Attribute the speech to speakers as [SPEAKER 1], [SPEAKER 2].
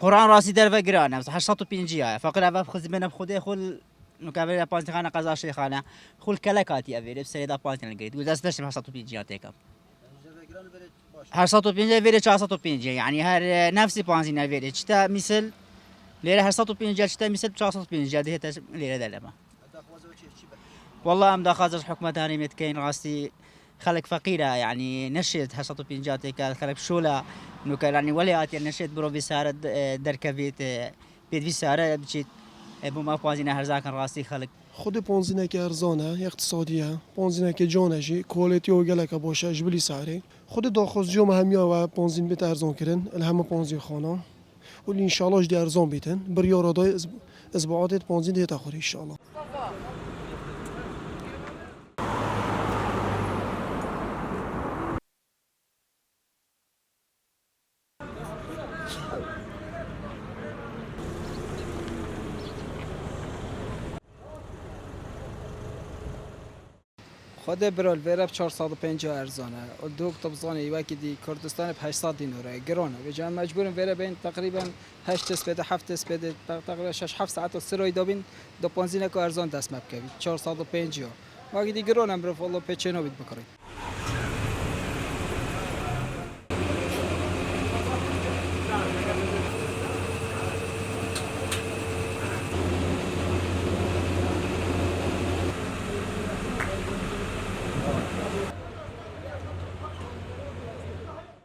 [SPEAKER 1] قرآن راسي در وگرانه 850 فقط اول خود من بخوده خل نکاور پانزده خانه قضا شیخانه خل کلکاتی اویره بسری دا پانزده نگرید و دست داشتم 850 تکم 850 ویره 450 يعني هر نفسي بانزين ویره چتا مثل ليره 850 چتا مثل 450 ده تاش ليره دلما والله ام داخل حكومة هاني متكين راسي خلق فقيرة يعني نشيت 850 تك خلق شولا نوكا يعني وليات يعني نشيت برو بسعر دركبيت بيت بسعر بجيت ابو ما بانزين هر زاكن راسي خلق
[SPEAKER 2] خود پانزینه که ارزانه اقتصادیه پانزینه که جانشی کوالیتی و گله که باشه جبلی سعری خود داخل جوم همیا و پانزین بیت ارزان کردن الهم پانزین خانه ولی انشالله جدی ارزان بیتن بریار دای اسبوعات پانزین دیت آخری انشالله
[SPEAKER 3] خود برال ویرب 450 ارزانه و دوک طبزانه یکی دی کردستان ب 800 دیناره گرانه و جان مجبورم ویرب این تقریبا 8 اسپده 7 اسپده تقریبا 6 7 ساعت سرای دابین دو پانزینه که ارزان دست مبکوی 450 و اگه دی گرانم برف والله پیچه نبید بکرید